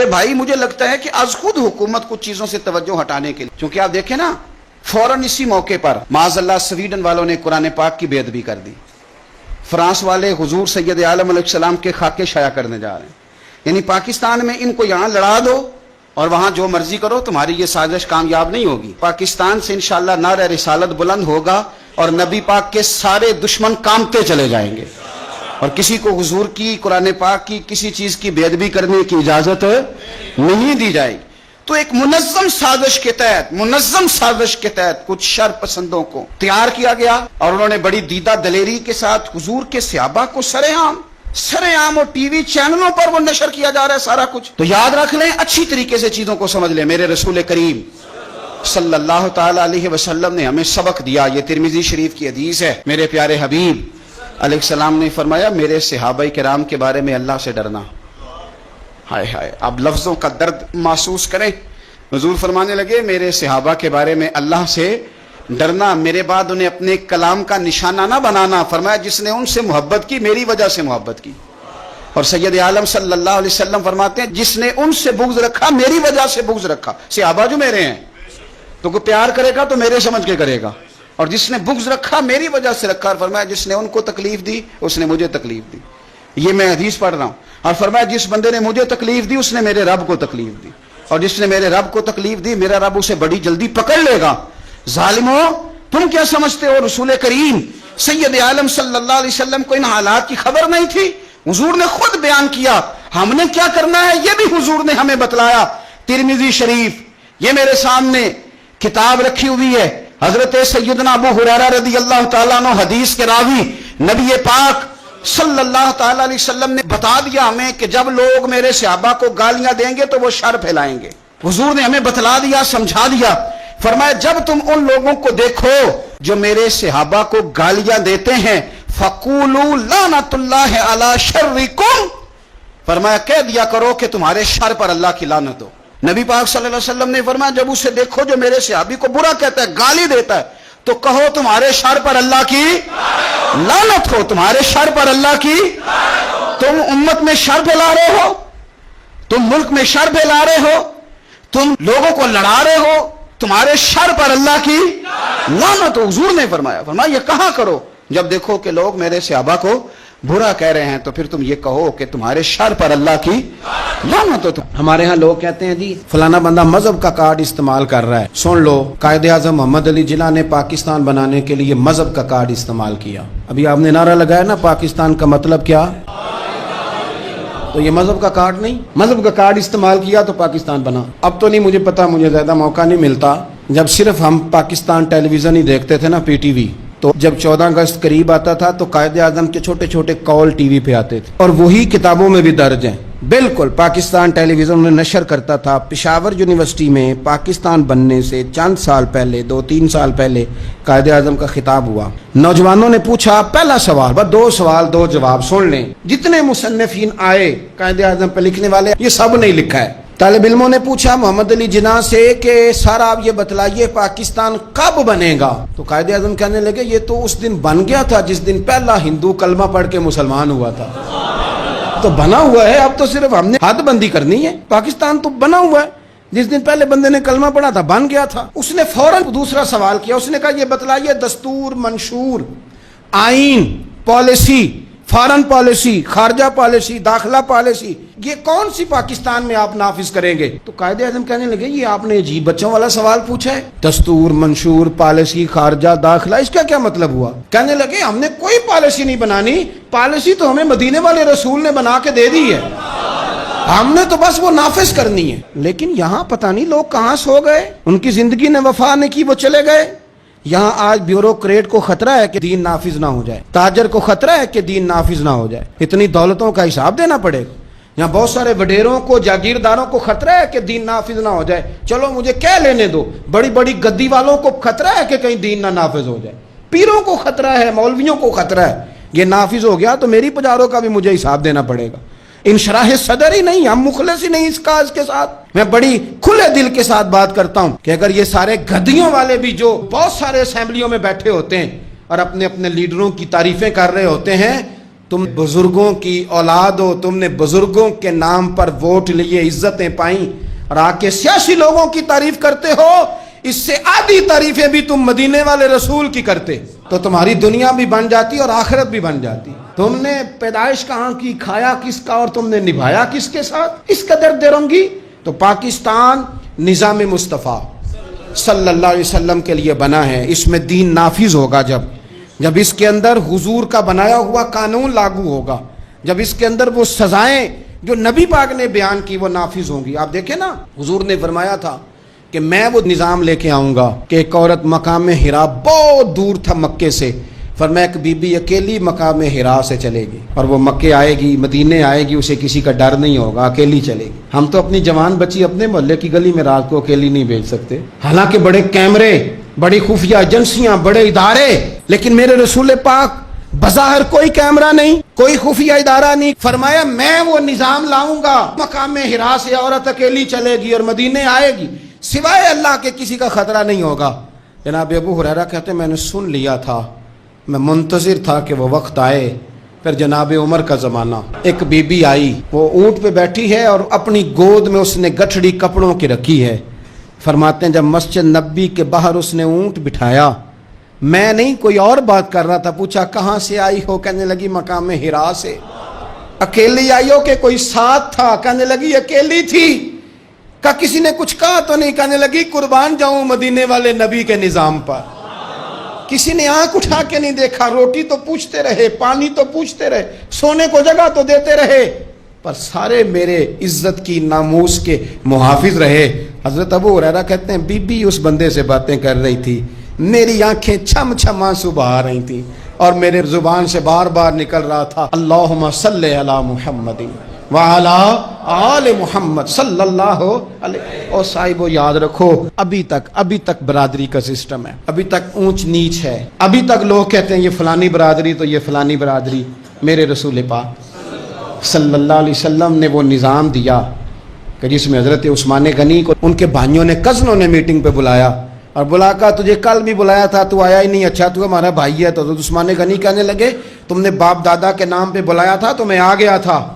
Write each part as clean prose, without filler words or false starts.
میرے بھائی مجھے لگتا ہے کہ از خود حکومت کچھ چیزوں سے توجہ ہٹانے کے لیے، چونکہ آپ دیکھیں نا فوراً اسی موقع پر معاذ اللہ سویڈن والوں نے قرآن پاک کی بے ادبی کر دی، فرانس والے حضور سید عالم علیہ السلام کے خاکے شائع کرنے جا رہے ہیں، یعنی پاکستان میں ان کو یہاں لڑا دو اور وہاں جو مرضی کرو، تمہاری یہ سازش کامیاب نہیں ہوگی۔ پاکستان سے انشاءاللہ نعرہ رسالت بلند ہوگا اور نبی پاک کے سارے دشمن کامتے چلے جائیں گے، اور کسی کو حضور کی قرآن پاک کی کسی چیز کی بے ادبی کرنے کی اجازت نہیں دی جائے گی۔ تو ایک منظم سازش کے تحت کچھ شر پسندوں کو تیار کیا گیا، اور انہوں نے بڑی دیدہ دلیری کے ساتھ حضور کے صحابہ کو سر عام اور ٹی وی چینلوں پر وہ نشر کیا جا رہا ہے سارا کچھ۔ تو یاد رکھ لیں، اچھی طریقے سے چیزوں کو سمجھ لیں۔ میرے رسول کریم صلی اللہ تعالی علیہ وسلم نے ہمیں سبق دیا، یہ ترمذی شریف کی حدیث ہے۔ میرے پیارے حبیب علیہ السلام نے فرمایا، میرے صحابہ کرام کے بارے میں اللہ سے ڈرنا۔ ہائے ہائے، اب لفظوں کا درد محسوس کریں۔ حضور فرمانے لگے، میرے صحابہ کے بارے میں اللہ سے ڈرنا، میرے بعد انہیں اپنے کلام کا نشانہ نہ بنانا۔ فرمایا، جس نے ان سے محبت کی میری وجہ سے محبت کی۔ اور سید عالم صلی اللہ علیہ وسلم فرماتے ہیں، جس نے ان سے بغض رکھا میری وجہ سے بغض رکھا۔ صحابہ جو میرے ہیں، تو کوئی پیار کرے گا تو میرے سمجھ کے کرے گا، اور جس نے بغض رکھا میری وجہ سے رکھا۔ اور فرمایا، جس نے ان کو تکلیف دی اس نے مجھے تکلیف دی۔ یہ میں حدیث پڑھ رہا ہوں۔ اور فرمایا، جس بندے نے مجھے تکلیف دی اس نے میرے رب کو تکلیف دی، اور جس نے میرے رب کو تکلیف دی میرا رب اسے بڑی جلدی پکڑ لے گا۔ ظالموں، تم کیا سمجھتے ہو رسول کریم سید عالم صلی اللہ علیہ وسلم کو ان حالات کی خبر نہیں تھی؟ حضور نے خود بیان کیا، ہم نے کیا کرنا ہے یہ بھی حضور نے ہمیں بتلایا۔ ترمذی شریف، یہ میرے سامنے کتاب رکھی ہوئی ہے، حضرت سیدنا ابو ہریرہ رضی اللہ تعالیٰ عنہ حدیث کے راوی، نبی پاک صلی اللہ تعالیٰ علیہ وسلم نے بتا دیا ہمیں کہ جب لوگ میرے صحابہ کو گالیاں دیں گے تو وہ شر پھیلائیں گے۔ حضور نے ہمیں بتلا دیا، سمجھا دیا۔ فرمایا، جب تم ان لوگوں کو دیکھو جو میرے صحابہ کو گالیاں دیتے ہیں، فَقُولُوا لَعْنَةُ اللَّهِ عَلَى شَرِّكُمْ، فرمایا کہہ دیا کرو کہ تمہارے شر پر اللہ کی لعنت ہو۔ نبی پاک صلی اللہ علیہ وسلم نے فرمایا، جب اسے دیکھو جو میرے صحابی کو برا کہتا ہے، گالی دیتا ہے، تو کہو تمہارے شر پر اللہ کی لعنت ہو، تمہارے شر پر اللہ کی۔ تم امت میں شر پھیلا رہے ہو، تم ملک میں شر پھیلا رہے ہو، تم لوگوں کو لڑا رہے ہو، تمہارے شر پر اللہ کی لعنت ہو۔ حضور نے فرمایا یہ کہا کرو جب دیکھو کہ لوگ میرے صحابہ کو برا کہہ رہے ہیں، تو پھر تم یہ کہو کہ تمہارے شر پر اللہ کی لعنت ہو۔ ہمارے ہاں لوگ کہتے ہیں جی فلانا بندہ مذہب کا کارڈ استعمال کر رہا ہے۔ سن لو، قائد اعظم محمد علی جناح نے پاکستان بنانے کے لیے مذہب کا کارڈ استعمال کیا۔ ابھی آپ نے نعرہ لگایا نا، پاکستان کا مطلب کیا؟ تو یہ مذہب کا کارڈ نہیں، مذہب کا کارڈ استعمال کیا تو پاکستان بنا۔ اب تو نہیں مجھے پتا، مجھے زیادہ موقع نہیں ملتا۔ جب صرف ہم پاکستان ٹیلی ویژن ہی دیکھتے تھے نا، پی ٹی وی، تو جب 14 اگست قریب آتا تھا تو قائد اعظم کے چھوٹے چھوٹے کال ٹی وی پہ آتے تھے، اور وہی کتابوں میں بھی درج ہیں۔ بالکل پاکستان ٹیلی ویژن میں نشر کرتا تھا۔ پشاور یونیورسٹی میں پاکستان بننے سے چند سال پہلے، 2-3 سال پہلے، قائد اعظم کا خطاب ہوا۔ نوجوانوں نے پوچھا، پہلا سوال، بس 2 سوال 2 جواب، سن لیں۔ جتنے مصنفین آئے قائد اعظم پہ لکھنے والے، یہ سب نے لکھا ہے۔ طالب علموں نے پوچھا محمد علی جناح سے کہ سر آپ یہ بتلائیے پاکستان کب بنے گا؟ تو قائد اعظم کہنے لگے، یہ تو اس دن بن گیا تھا جس دن پہلا ہندو کلمہ پڑھ کے مسلمان ہوا تھا۔ تو بنا ہوا ہے، اب تو صرف ہم نے حد بندی کرنی ہے۔ پاکستان تو بنا ہوا ہے، جس دن پہلے بندے نے کلمہ پڑھا تھا بن گیا تھا۔ اس نے فوراً دوسرا سوال کیا، اس نے کہا یہ بتلائیے دستور، منشور، آئین، پالیسی، فارن پالیسی، خارجہ پالیسی، داخلہ پالیسی، یہ کون سی پاکستان میں آپ نافذ کریں گے؟ تو قائد اعظم کہنے لگے، یہ آپ نے عجیب بچوں والا سوال پوچھا ہے، دستور، منشور، پالیسی، خارجہ، داخلہ، اس کا کیا مطلب ہوا؟ کہنے لگے ہم نے کوئی پالیسی نہیں بنانی، پالیسی تو ہمیں مدینے والے رسول نے بنا کے دے دی ہے، ہم نے تو بس وہ نافذ کرنی ہے۔ لیکن یہاں پتہ نہیں لوگ کہاں سو گئے، ان کی زندگی نے وفا نہیں کی، وہ چلے گئے۔ یہاں آج بیوروکریٹ کو خطرہ ہے کہ دین نافذ نہ ہو جائے، تاجر کو خطرہ ہے کہ دین نافذ نہ ہو جائے، اتنی دولتوں کا حساب دینا پڑے گا۔ یہاں بہت سارے وڈیروں کو، جاگیرداروں کو خطرہ ہے کہ دین نافذ نہ ہو جائے، چلو مجھے کہہ لینے دو۔ بڑی بڑی گدی والوں کو خطرہ ہے کہ کہیں دین نہ نافذ ہو جائے، پیروں کو خطرہ ہے، مولویوں کو خطرہ ہے، یہ نافذ ہو گیا تو میری پجاروں کا بھی مجھے حساب دینا پڑے گا۔ انشراح صدر ہی نہیں، ہم مخلص ہی نہیں اس کاج کے ساتھ۔ میں بڑی کھلے دل کے ساتھ بات کرتا ہوں کہ اگر یہ سارے گدیوں والے بھی جو بہت سارے اسمبلیوں میں بیٹھے ہوتے ہیں اور اپنے اپنے لیڈروں کی تعریفیں کر رہے ہوتے ہیں، تم بزرگوں کی اولاد ہو, تم نے بزرگوں کے نام پر ووٹ لیے, عزتیں پائیں, اور آ کے سیاسی لوگوں کی تعریف کرتے ہو. اس سے آدھی تعریفیں بھی تم مدینے والے رسول کی کرتے تو تمہاری دنیا بھی بن جاتی اور آخرت بھی بن جاتی. تم نے پیدائش کہاں کی, کھایا کس کا, اور تم نے نبھایا کس کے ساتھ؟ اس قدر درنگی. تو پاکستان نظام مصطفیٰ صلی اللہ علیہ وسلم کے لیے بنا ہے. اس میں دین نافذ ہوگا جب اس کے اندر حضور کا بنایا ہوا قانون لاگو ہوگا, جب اس کے اندر وہ سزائیں جو نبی پاک نے بیان کی وہ نافذ ہوں گی. آپ دیکھیں نا, حضور نے فرمایا تھا کہ میں وہ نظام لے کے آؤں گا کہ ایک عورت مقام حرا بہت دور تھا مکے سے, فرمایا ایک بی بی اکیلی مقام حرا سے چلے گی اور وہ مکے آئے گی, مدینے آئے گی, اسے کسی کا ڈر نہیں ہوگا, اکیلی چلے گی. ہم تو اپنی جوان بچی اپنے محلے کی گلی میں رات کو اکیلی نہیں بھیج سکتے, حالانکہ بڑے کیمرے, بڑی خفیہ ایجنسیاں, بڑے ادارے, لیکن میرے رسول پاک بظاہر کوئی کیمرہ نہیں, کوئی خفیہ ادارہ نہیں. فرمایا میں وہ نظام لاؤں گا, مقام حرا سے عورت اکیلی چلے گی اور مدینے آئے گی, سوائے اللہ کے کسی کا خطرہ نہیں ہوگا. جناب ابو ہریرہ کہتے ہیں میں نے سن لیا تھا, میں منتظر تھا کہ وہ وقت آئے. پھر جناب عمر کا زمانہ, ایک بی بی آئی, وہ اونٹ پہ بیٹھی ہے اور اپنی گود میں اس نے گٹھڑی کپڑوں کی رکھی ہے. فرماتے ہیں جب مسجد نبی کے باہر اس نے اونٹ بٹھایا, میں نہیں کوئی اور بات کر رہا تھا, پوچھا کہاں سے آئی ہو, کہنے لگی مقام حرا سے. اکیلی آئی ہو کہ کوئی ساتھ تھا, کہنے لگی اکیلی تھی. کہ کسی نے کچھ کہا تو نہیں, کہنے لگی قربان جاؤں مدینے والے نبی کے نظام پر. کسی نے آنکھ اٹھا کے نہیں دیکھا, روٹی تو پوچھتے رہے, پانی تو پوچھتے رہے, سونے کو جگہ تو دیتے رہے, پر سارے میرے عزت کی ناموس کے محافظ رہے. حضرت ابو ہریرہ کہتے ہیں بی بی اس بندے سے باتیں کر رہی تھی, میری آنکھیں چھم چھم آنسو بہا رہی تھیں اور میرے زبان سے بار بار نکل رہا تھا اللہم صلی علی محمد وعلی آل محمد صلی اللہ علیہ. اور صاحبو یاد رکھو, ابھی تک برادری کا سسٹم ہے, ابھی تک اونچ نیچ ہے, ابھی تک لوگ کہتے ہیں یہ فلانی برادری تو یہ فلانی برادری. میرے رسول پاک صلی اللہ علیہ وسلم نے وہ نظام دیا کہ جس میں حضرت عثمان غنی کو ان کے بھائیوں نے, کزنوں نے میٹنگ پہ بلایا اور بلا کر تجھے کل بھی بلایا تھا, تو آیا ہی نہیں, اچھا تو ہمارا بھائی ہے. تو عثمان غنی کہنے لگے تم نے باپ دادا کے نام پہ بلایا تھا تو میں آ گیا تھا,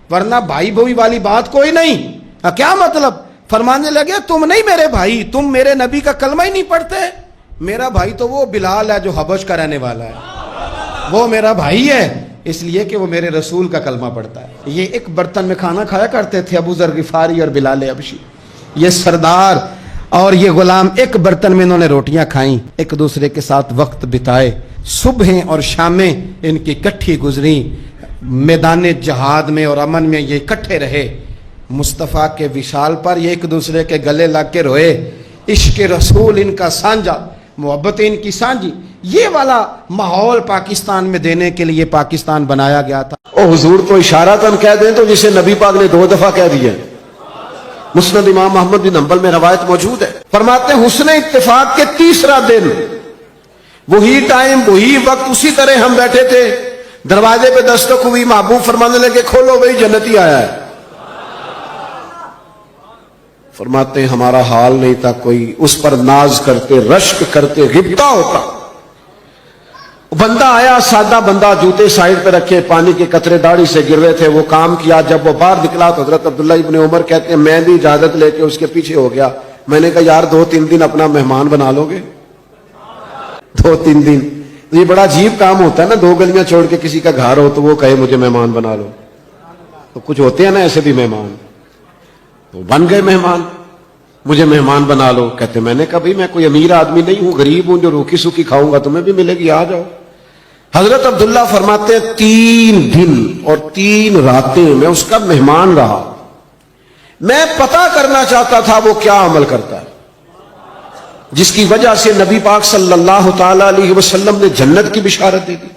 ورنہ بھائی بھوئی والی بات کوئی نہیں. کیا مطلب؟ فرمانے لگے تم نہیں میرے بھائی, تم میرے نبی کا کلمہ ہی نہیں پڑھتے. میرا بھائی تو وہ بلال ہے جو حبش کا رہنے والا ہے, وہ میرا بھائی ہے اس لیے کہ وہ میرے رسول کا کلمہ پڑھتا ہے. یہ ایک برتن میں کھانا کھایا کرتے تھے ابو ذر غفاری اور بلال حبشی. یہ سردار اور یہ غلام ایک برتن میں انہوں نے روٹیاں کھائیں, ایک دوسرے کے ساتھ وقت بتائے, صبحیں اور شامیں ان کی کٹھی گزری, میدان جہاد میں اور امن میں یہ اکٹھے رہے. مصطفیٰ کے وصال پر یہ ایک دوسرے کے گلے لگ کے روئے. عشق رسول ان کا سانجا, محبت ان کی سانجی. یہ والا ماحول پاکستان میں دینے کے لیے پاکستان بنایا گیا تھا. او حضور کو اشارتاً کہہ دیں تو جسے نبی پاک نے 2 دفعہ کہہ دیا. مسند امام محمد بن حنبل میں روایت موجود ہے. فرماتے ہیں حسن اتفاق کے تیسرا دن, وہی ٹائم وہی وقت, اسی طرح ہم بیٹھے تھے, دروازے پہ دستک ہوئی, محبوب فرمانے لگے کھولو بھائی جنتی آیا ہے. فرماتے ہیں ہمارا حال نہیں تھا کوئی, اس پر ناز کرتے, رشک کرتے, غبطہ ہوتا. بندہ آیا, سادہ بندہ, جوتے سائڈ پہ رکھے, پانی کے قطرے داڑھی سے گر رہے تھے, وہ کام کیا. جب وہ باہر نکلا تو حضرت عبداللہ ابن عمر کہتے ہیں میں بھی اجازت لے کے اس کے پیچھے ہو گیا. میں نے کہا یار 2-3 دن اپنا مہمان بنا لو گے, 2-3 دن. یہ بڑا عجیب کام ہوتا ہے نا, 2 گلیاں چھوڑ کے کسی کا گھر ہو تو وہ کہے مجھے مہمان بنا لو. تو کچھ ہوتے ہیں نا ایسے بھی مہمان, تو بن گئے مہمان, مجھے مہمان بنا لو. کہتے میں نے کہا بھائی میں کوئی امیر آدمی نہیں ہوں, غریب ہوں, جو روکی سوکی کھاؤں گا تمہیں بھی ملے گی, آ جاؤ. حضرت عبداللہ فرماتے ہیں 3 دن اور 3 راتیں میں اس کا مہمان رہا. میں پتہ کرنا چاہتا تھا وہ کیا عمل کرتا ہے جس کی وجہ سے نبی پاک صلی اللہ تعالی علیہ وسلم نے جنت کی بشارت دے دی.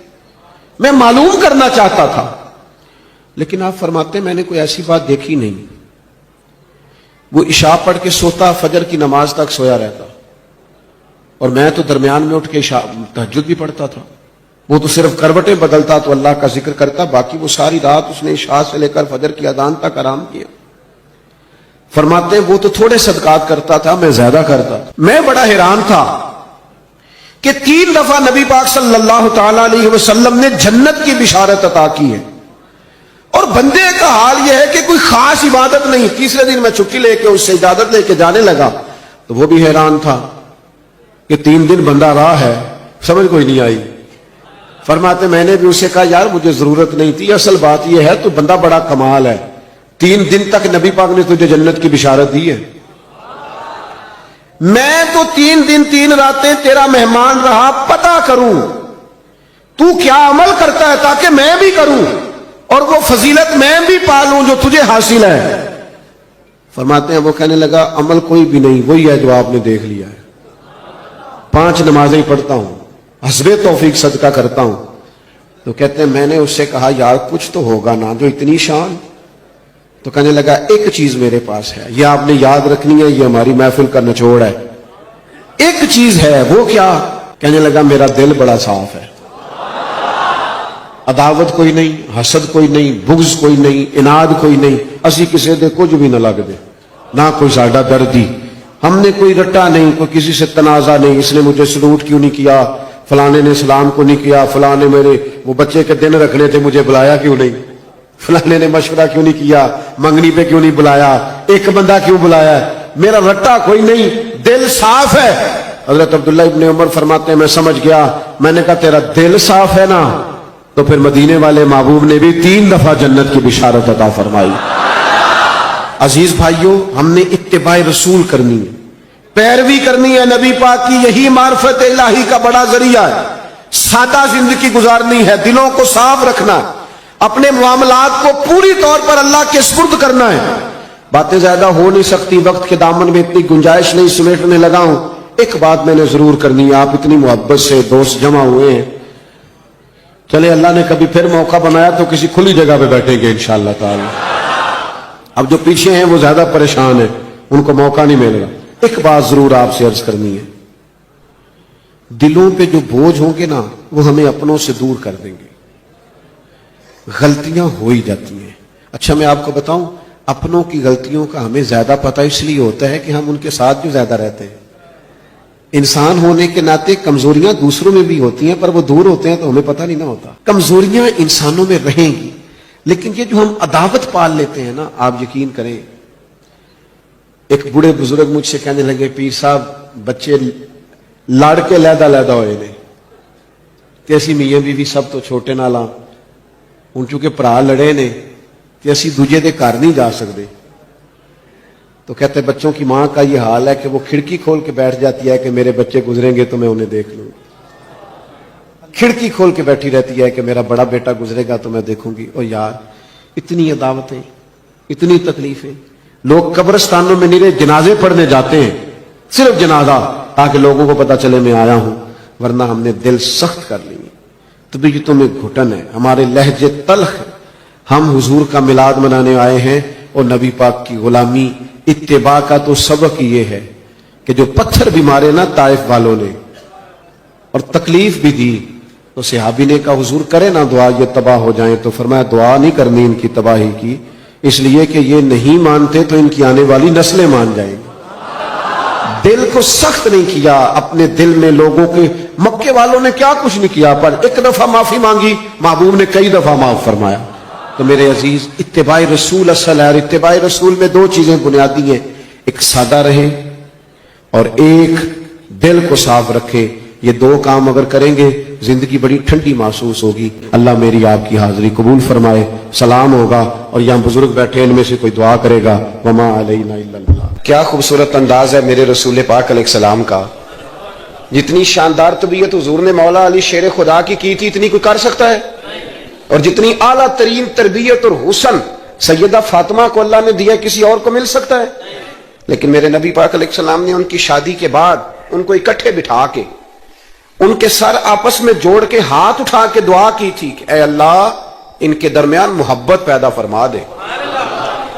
میں معلوم کرنا چاہتا تھا, لیکن آپ فرماتے ہیں میں نے کوئی ایسی بات دیکھی نہیں. وہ عشاء پڑھ کے سوتا, فجر کی نماز تک سویا رہتا, اور میں تو درمیان میں اٹھ کے تہجد بھی پڑھتا تھا. وہ تو صرف کروٹیں بدلتا تو اللہ کا ذکر کرتا, باقی وہ ساری رات اس نے عشاء سے لے کر فجر کی اذان تک آرام کیا. فرماتے ہیں وہ تو تھوڑے صدقات کرتا تھا, میں زیادہ کرتا. میں بڑا حیران تھا کہ 3 دفعہ نبی پاک صلی اللہ تعالی علیہ وسلم نے جنت کی بشارت عطا کی ہے، اور بندے کا حال یہ ہے کہ کوئی خاص عبادت نہیں. تیسرے دن میں چھٹی لے کے اس سے اجازت لے کے جانے لگا تو وہ بھی حیران تھا کہ 3 دن بندہ رہا ہے، سمجھ کوئی نہیں آئی. فرماتے میں نے بھی اسے کہا یار مجھے ضرورت نہیں تھی، اصل بات یہ ہے تو بندہ بڑا کمال ہے، 3 دن تک نبی پاک نے تجھے جنت کی بشارت دی ہے. میں تو 3 دن 3 راتیں تیرا مہمان رہا، پتہ کروں تو کیا عمل کرتا ہے تاکہ میں بھی کروں اور وہ فضیلت میں بھی پالوں جو تجھے حاصل ہے. فرماتے ہیں وہ کہنے لگا عمل کوئی بھی نہیں، وہی ہے جو آپ نے دیکھ لیا ہے. 5 نمازیں پڑھتا ہوں، حسب توفیق صدقہ کرتا ہوں. تو کہتے ہیں میں نے اس سے کہا یار کچھ تو ہوگا نا جو اتنی شان. تو کہنے لگا ایک چیز میرے پاس ہے، یہ آپ نے یاد رکھنی ہے، یہ ہماری محفل کا نچوڑ ہے. ایک چیز ہے، وہ کیا؟ کہنے لگا میرا دل بڑا صاف ہے، عداوت کوئی نہیں، حسد کوئی نہیں، بغض کوئی نہیں، اناد کوئی نہیں. اسی کسی دے کچھ بھی نہ لگ دے، نہ کوئی ساڈا دردی. ہم نے کوئی رٹا نہیں، کوئی کسی سے تنازع نہیں. اس نے مجھے سلوٹ کیوں نہیں کیا، فلانے نے سلام کو نہیں کیا، فلانے میرے وہ بچے کے دن رکھنے تھے مجھے بلایا کیوں نہیں، فلانے نے مشورہ کیوں نہیں کیا، منگنی پہ کیوں نہیں بلایا، ایک بندہ کیوں بلایا. میرا رٹا کوئی نہیں، دل صاف ہے. حضرت عبداللہ ابن عمر فرماتے ہیں میں سمجھ گیا. میں نے کہا تیرا دل صاف ہے نا، تو پھر مدینے والے محبوب نے بھی 3 دفعہ جنت کی بشارت عطا فرمائی. عزیز بھائیوں، ہم نے اتباع رسول کرنی ہے، پیروی کرنی ہے نبی پاک کی. یہی معرفت الہی کا بڑا ذریعہ ہے. سادہ زندگی گزارنی ہے، دلوں کو صاف رکھنا ہے، اپنے معاملات کو پوری طور پر اللہ کے سپرد کرنا ہے. باتیں زیادہ ہو نہیں سکتی، وقت کے دامن میں اتنی گنجائش نہیں، سمیٹنے لگا ہوں. ایک بات میں نے ضرور کرنی ہے، آپ اتنی محبت سے دوست جمع ہوئے ہیں، چلے اللہ نے کبھی پھر موقع بنایا تو کسی کھلی جگہ پہ بیٹھیں گے انشاءاللہ تعالی. اب جو پیچھے ہیں وہ زیادہ پریشان ہیں، ان کو موقع نہیں مل رہا. ایک بات ضرور آپ سے عرض کرنی ہے، دلوں پہ جو بوجھ ہوں گے نا وہ ہمیں اپنوں سے دور کر دیں گے. غلطیاں ہو ہی جاتی ہیں. اچھا میں آپ کو بتاؤں، اپنوں کی غلطیوں کا ہمیں زیادہ پتہ اس لیے ہوتا ہے کہ ہم ان کے ساتھ جو زیادہ رہتے ہیں. انسان ہونے کے ناطے کمزوریاں دوسروں میں بھی ہوتی ہیں، پر وہ دور ہوتے ہیں تو ہمیں پتہ نہیں نہ ہوتا. کمزوریاں انسانوں میں رہیں گی، لیکن یہ جو ہم عداوت پال لیتے ہیں نا، آپ یقین کریں. ایک بوڑھے بزرگ مجھ سے کہنے لگے پیر صاحب بچے لڑ کے لیدا لیدا ہوئے نے تے اسی میاں بیوی سب تو چھوٹے نہ لاں ہوں چونکہ پرا لڑے نے تے اسی دوجے دے گھر نہیں جا سکتے. تو کہتے بچوں کی ماں کا یہ حال ہے کہ وہ کھڑکی کھول کے بیٹھ جاتی ہے کہ میرے بچے گزریں گے تو میں انہیں دیکھ لوں. کھڑکی کھول کے بیٹھی رہتی ہے کہ میرا بڑا بیٹا گزرے گا تو میں دیکھوں گی. اور یار اتنی عداوتیں، اتنی تکلیفیں. لوگ قبرستانوں میں نیرے جنازے پڑھنے جاتے ہیں، صرف جنازہ، تاکہ لوگوں کو پتہ چلے میں آیا ہوں. ورنہ ہم نے دل سخت کر لی، طبیعتوں میں گھٹن ہے، ہمارے لہجے تلخ ہے. ہم حضور کا میلاد منانے آئے ہیں اور نبی پاک کی غلامی اتباع کا تو سبق یہ ہے کہ جو پتھر بھی مارے نا طائف والوں نے اور تکلیف بھی دی، تو صحابی نے کہا حضور کرے نا دعا یہ تباہ ہو جائیں. تو فرمایا دعا نہیں کرنی ان کی تباہی کی، اس لیے کہ یہ نہیں مانتے تو ان کی آنے والی نسلیں مان جائیں گی. دل کو سخت نہیں کیا اپنے دل میں. لوگوں کے مکے والوں نے کیا کچھ نہیں کیا، پر ایک دفعہ معافی مانگی، محبوب نے کئی دفعہ معاف فرمایا. تو میرے عزیز اتباع رسول اصل ہے، اور اتباع رسول میں 2 چیزیں بنیادی ہیں، ایک سادہ رہے اور ایک دل کو صاف رکھے. یہ 2 کام اگر کریں گے زندگی بڑی ٹھنڈی محسوس ہوگی. اللہ میری آپ کی حاضری قبول فرمائے. سلام ہوگا اور یہاں بزرگ بیٹھے ان میں سے کوئی دعا کرے گا. وما علینا الا البلاغ. کیا خوبصورت انداز ہے میرے رسول پاک علیہ السلام کا. جتنی شاندار طبیعت حضور نے مولا علی شیر خدا کی تھی اتنی کوئی کر سکتا ہے؟ اور جتنی اعلیٰ ترین تربیت اور حسن سیدہ فاطمہ کو اللہ نے دیا کسی اور کو مل سکتا ہے؟ لیکن میرے نبی پاک علیہ السلام نے ان کی شادی کے بعد ان کو اکٹھے بٹھا کے ان کے سر آپس میں جوڑ کے ہاتھ اٹھا کے دعا کی تھی کہ اے اللہ ان کے درمیان محبت پیدا فرما دے.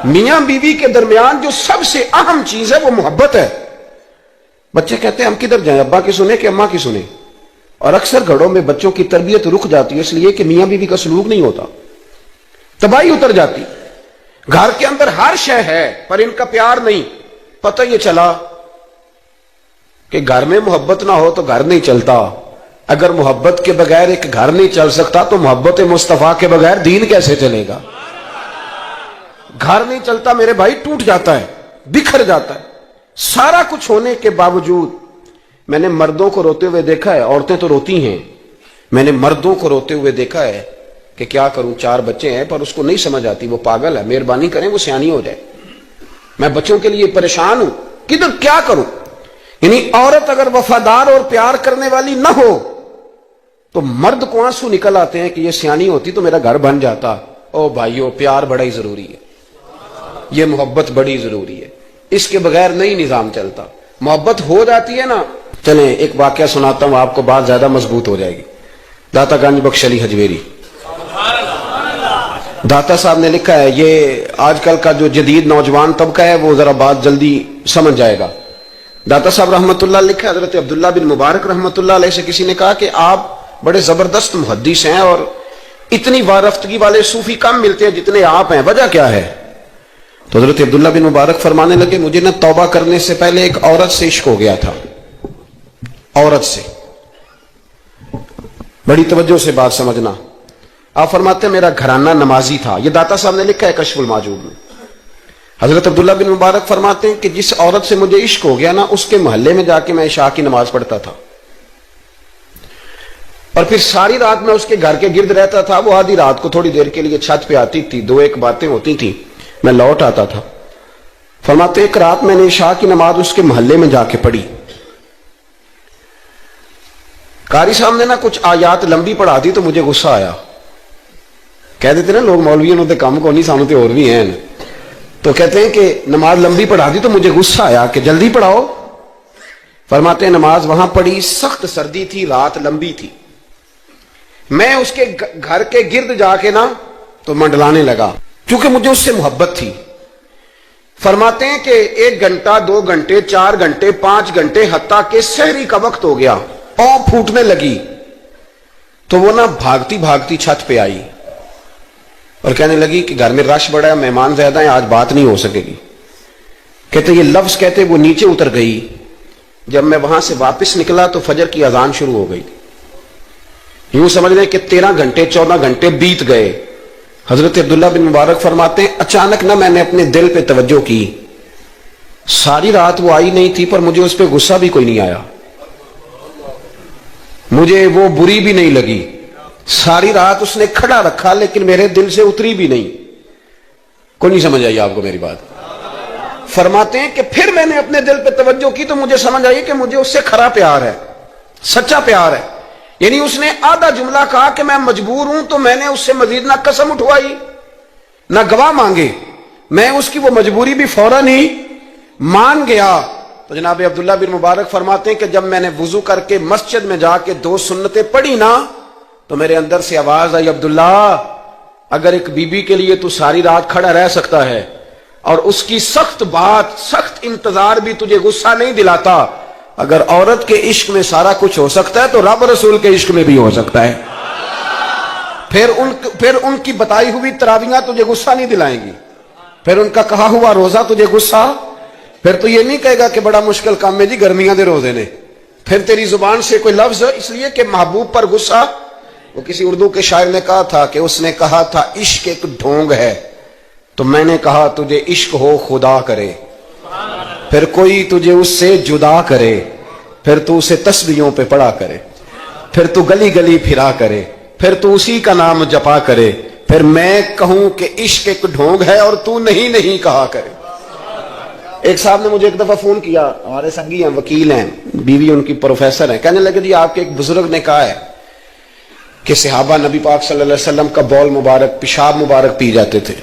میاں بیوی کے درمیان جو سب سے اہم چیز ہے وہ محبت ہے. بچے کہتے ہیں ہم کدھر جائیں، ابا کی سنیں کہ اماں کی سنیں؟ اور اکثر گھروں میں بچوں کی تربیت رک جاتی ہے اس لیے کہ میاں بیوی کا سلوک نہیں ہوتا، تباہی اتر جاتی. گھر کے اندر ہر شے ہے پر ان کا پیار نہیں. پتہ یہ چلا کہ گھر میں محبت نہ ہو تو گھر نہیں چلتا. اگر محبت کے بغیر ایک گھر نہیں چل سکتا تو محبت مصطفیٰ کے بغیر دین کیسے چلے گا؟ گھر نہیں چلتا میرے بھائی، ٹوٹ جاتا ہے، بکھر جاتا ہے. سارا کچھ ہونے کے باوجود میں نے مردوں کو روتے ہوئے دیکھا ہے، عورتیں تو روتی ہیں، میں نے مردوں کو روتے ہوئے دیکھا ہے کہ کیا کروں، 4 بچے ہیں پر اس کو نہیں سمجھ آتی، وہ پاگل ہے، مہربانی کریں وہ سیانی ہو جائے، میں بچوں کے لیے پریشان ہوں، کدھر کیا کروں. یعنی عورت اگر وفادار اور پیار کرنے والی نہ ہو تو مرد کو آنسو نکل آتے ہیں کہ یہ سیانی ہوتی تو میرا گھر بن جاتا. او بھائیو، پیار بڑا ہی ضروری ہے، یہ محبت بڑی ضروری ہے، اس کے بغیر نہیں نظام چلتا. محبت ہو جاتی ہے نا. چلیں ایک واقعہ سناتا ہوں آپ کو، بات زیادہ مضبوط ہو جائے گی. داتا گنج بخش علی حجویری، داتا صاحب نے لکھا ہے، یہ آج کل کا جو جدید نوجوان طبقہ ہے وہ ذرا بات جلدی سمجھ جائے گا. داتا صاحب رحمۃ اللہ لکھا ہے، حضرت عبداللہ بن مبارک رحمۃ اللہ علیہ سے کسی نے کہا کہ آپ بڑے زبردست محدث ہیں اور اتنی وارفتگی والے صوفی کم ملتے ہیں جتنے آپ ہیں، وجہ کیا ہے؟ تو حضرت عبداللہ بن مبارک فرمانے لگے، مجھے نہ توبہ کرنے سے پہلے ایک عورت سے عشق ہو گیا تھا، عورت سے. بڑی توجہ سے بات سمجھنا. آپ فرماتے ہیں میرا گھرانہ نمازی تھا، یہ داتا صاحب نے لکھا ہے کشف المعجوب میں. حضرت عبداللہ بن مبارک فرماتے ہیں کہ جس عورت سے مجھے عشق ہو گیا نا، اس کے محلے میں جا کے میں عشاء کی نماز پڑھتا تھا اور پھر ساری رات میں اس کے گھر کے گرد رہتا تھا. وہ آدھی رات کو تھوڑی دیر کے لیے چھت پہ آتی تھی، 2-1 باتیں ہوتی تھیں، میں لوٹ آتا تھا. فرماتے ایک رات میں نے عشاء کی نماز اس کے محلے میں جا کے پڑھی. قاری صاحب نے نا کچھ آیات لمبی پڑھا دی تو مجھے غصہ آیا. کہہ دیتے نا لوگ مولویوں نے کام کو نہیں سامنے اور بھی ہیں، تو کہتے ہیں کہ نماز لمبی پڑھا دی تو مجھے غصہ آیا کہ جلدی پڑھاؤ. فرماتے ہیں نماز وہاں پڑھی، سخت سردی تھی، رات لمبی تھی. میں اس کے گھر کے گرد جا کے نا تو منڈلانے لگا کیونکہ مجھے اس سے محبت تھی. فرماتے ہیں کہ 1 گھنٹہ 2 گھنٹے 4 گھنٹے 5 گھنٹے حتیٰ کہ سحری کا وقت ہو گیا، پاؤں پھوٹنے لگی تو وہ نا بھاگتی بھاگتی چھت پہ آئی اور کہنے لگی کہ گھر میں رش بڑا ہے، مہمان زیادہ ہیں، آج بات نہیں ہو سکے گی. کہتے یہ لفظ کہتے وہ نیچے اتر گئی. جب میں وہاں سے واپس نکلا تو فجر کی اذان شروع ہو گئی. یوں سمجھ لیں کہ 13 گھنٹے 14 گھنٹے بیت گئے. حضرت عبداللہ بن مبارک فرماتے ہیں اچانک نہ میں نے اپنے دل پہ توجہ کی، ساری رات وہ آئی نہیں تھی پر مجھے اس پہ غصہ بھی کوئی نہیں آیا، مجھے وہ بری بھی نہیں لگی. ساری رات اس نے کھڑا رکھا لیکن میرے دل سے اتری بھی نہیں. کوئی نہیں سمجھ آئی آپ کو میری بات؟ فرماتے ہیں کہ پھر میں نے اپنے دل پہ توجہ کی تو مجھے سمجھ آئی کہ مجھے اس سے کھرا پیار ہے، سچا پیار ہے. یعنی اس نے آدھا جملہ کہا کہ میں مجبور ہوں تو میں نے اس سے مزید نہ قسم اٹھوائی نہ گواہ مانگے، میں اس کی وہ مجبوری بھی فوراً ہی مان گیا. تو جناب عبداللہ بن مبارک فرماتے ہیں کہ جب میں نے وضو کر کے مسجد میں جا کے 2 سنتیں پڑھی نا تو میرے اندر سے آواز آئی، عبداللہ اگر ایک بی بی کے لیے تو ساری رات کھڑا رہ سکتا ہے اور اس کی سخت بات سخت انتظار بھی تجھے غصہ نہیں دلاتا، اگر عورت کے عشق میں سارا کچھ ہو سکتا ہے تو رب رسول کے عشق میں بھی ہو سکتا ہے. پھر ان کی بتائی ہوئی تراویحاں تجھے غصہ نہیں دلائیں گی، پھر ان کا کہا ہوا روزہ تجھے غصہ، پھر تو یہ نہیں کہے گا کہ بڑا مشکل کام ہے جی گرمیاں دے روزے نے. پھر تیری زبان سے کوئی لفظ، اس لیے کہ محبوب پر غصہ. وہ کسی اردو کے شاعر نے کہا تھا کہ اس نے کہا تھا عشق ایک ڈھونگ ہے، تو میں نے کہا تجھے عشق ہو خدا کرے، پھر کوئی تجھے اس سے جدا کرے، پھر تو اسے تسبیحوں پہ پڑا کرے، پھر تو گلی گلی پھرا کرے، پھر تو اسی کا نام جپا کرے، پھر میں کہوں کہ عشق ایک ڈھونگ ہے اور تو نہیں کہا کرے. ایک صاحب نے مجھے ایک دفعہ فون کیا، ہمارے سنگی ہیں، وکیل ہیں، بیوی ان کی پروفیسر ہیں. کہنے لگے جی آپ کے ایک بزرگ نے کہا ہے کہ صحابہ نبی پاک صلی اللہ علیہ وسلم کا بول مبارک پیشاب مبارک پی جاتے تھے.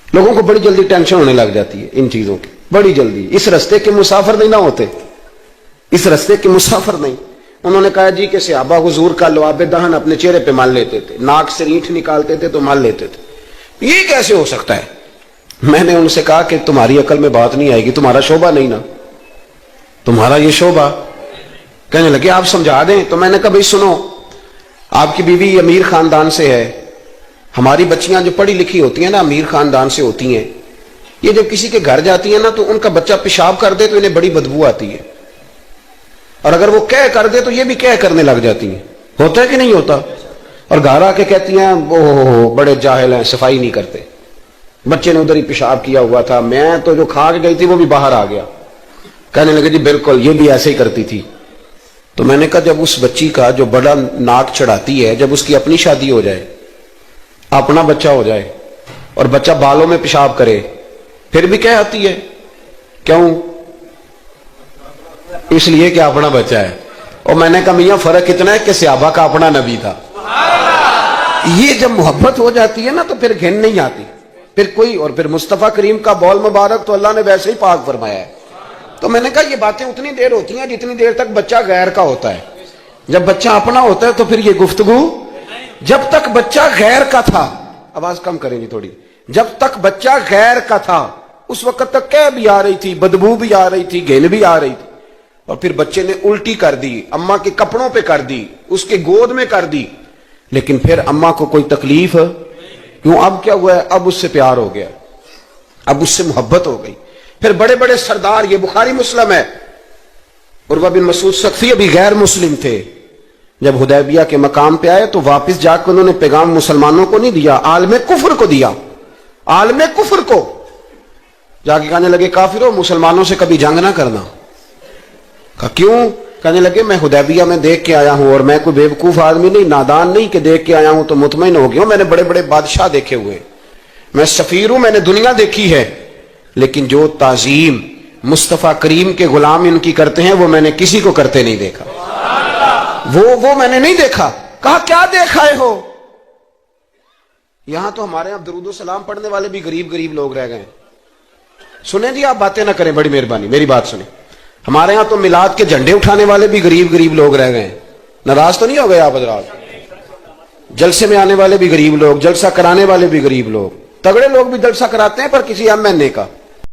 لوگوں کو بڑی جلدی ٹینشن ہونے لگ جاتی ہے ان چیزوں کی، بڑی جلدی. اس رستے کے مسافر نہیں نہ ہوتے، اس رستے کے مسافر نہیں. انہوں نے کہا جی کہ صحابہ حضور کا لعاب دہن اپنے چہرے پہ مال لیتے تھے، ناک سے ریٹھ نکالتے تھے تو مال لیتے تھے. یہ کیسے ہو سکتا ہے؟ میں نے ان سے کہا کہ تمہاری عقل میں بات نہیں آئے گی، تمہارا شعبہ نہیں نا، تمہارا یہ شعبہ. کہنے لگے آپ سمجھا دیں. تو میں نے کہا بھائی سنو، آپ کی بیوی امیر خاندان سے ہے، ہماری بچیاں جو پڑھی لکھی ہوتی ہیں نا امیر خاندان سے ہوتی ہیں، یہ جب کسی کے گھر جاتی ہیں نا تو ان کا بچہ پیشاب کر دے تو انہیں بڑی بدبو آتی ہے. اور اگر وہ کہہ کر دے تو یہ بھی کہہ کرنے لگ جاتی ہیں. ہوتا ہے کہ نہیں ہوتا؟ اور گھر آ کے کہتی ہیں وہ بڑے جاہل ہیں، صفائی نہیں کرتے، بچے نے ادھر ہی پیشاب کیا ہوا تھا، میں تو جو کھا کے گئی تھی وہ بھی باہر آ گیا. کہنے لگے جی بالکل یہ بھی ایسے ہی کرتی تھی. تو میں نے کہا جب اس بچی کا جو بڑا ناک چڑھاتی ہے، جب اس کی اپنی شادی ہو جائے، اپنا بچہ ہو جائے اور بچہ بالوں میں پیشاب کرے، پھر بھی کیا آتی ہے؟ کیوں؟ اس لیے کہ اپنا بچہ ہے. اور میں نے کہا میاں فرق اتنا ہے کہ صحابہ کا اپنا نبی تھا. یہ جب محبت ہو جاتی ہے نا تو پھر گھن نہیں آتی پھر کوئی. اور پھر مصطفیٰ کریم کا بول مبارک تو اللہ نے ویسے ہی پاک فرمایا ہے. تو میں نے کہا یہ باتیں اتنی دیر ہوتی ہیں جتنی دیر تک بچہ غیر کا ہوتا ہے. جب بچہ اپنا ہوتا ہے تو پھر یہ گفتگو. جب تک بچہ غیر کا تھا، آواز کم کریں گی تھوڑی، جب تک بچہ غیر کا تھا اس وقت تک کہہ بھی آ رہی تھی، بدبو بھی آ رہی تھی، گھن بھی آ رہی تھی. اور پھر بچے نے الٹی کر دی، اماں کے کپڑوں پہ کر دی، اس کے گود میں کر دی، لیکن پھر اماں کو کوئی تکلیف کیوں؟ اب کیا ہوا ہے؟ اب اس سے پیار ہو گیا، اب اس سے محبت ہو گئی. پھر بڑے بڑے سردار، یہ بخاری مسلم ہے، عروہ بن مسعود ثقفی ابھی غیر مسلم تھے، جب حدیبیہ کے مقام پہ آئے تو واپس جا کے انہوں نے پیغام مسلمانوں کو نہیں دیا، عالم کفر کو دیا. عالم کفر کو جا کے کہنے لگے کافروں، مسلمانوں سے کبھی جنگ نہ کرنا. کہا کیوں؟ کہنے لگے میں حدیبیہ میں دیکھ کے آیا ہوں، اور میں کوئی بیوقوف آدمی نہیں، نادان نہیں کہ دیکھ کے آیا ہوں تو مطمئن ہو گیا ہوں. میں نے بڑے بڑے بادشاہ دیکھے ہوئے، میں سفیر ہوں، میں نے دنیا دیکھی ہے، لیکن جو تعظیم مصطفیٰ کریم کے غلام ان کی کرتے ہیں وہ میں نے کسی کو کرتے نہیں دیکھا. وہ میں نے نہیں دیکھا. کہا کیا دیکھ آئے ہو؟ یہاں تو ہمارے یہاں درود و سلام پڑھنے والے بھی غریب غریب لوگ رہ گئے. سنیں جی، آپ باتیں نہ کریں، بڑی مہربانی میری بات سنیں. ہمارے ہاں تو میلاد کے جھنڈے اٹھانے والے بھی غریب غریب لوگ رہ گئے. ناراض تو نہیں ہو گئے آپ حضرات؟ جلسے میں آنے والے بھی غریب لوگ، جلسہ کرانے والے بھی غریب لوگ. تگڑے لوگ بھی جلسہ کراتے ہیں پر کسی ایم این اے کا.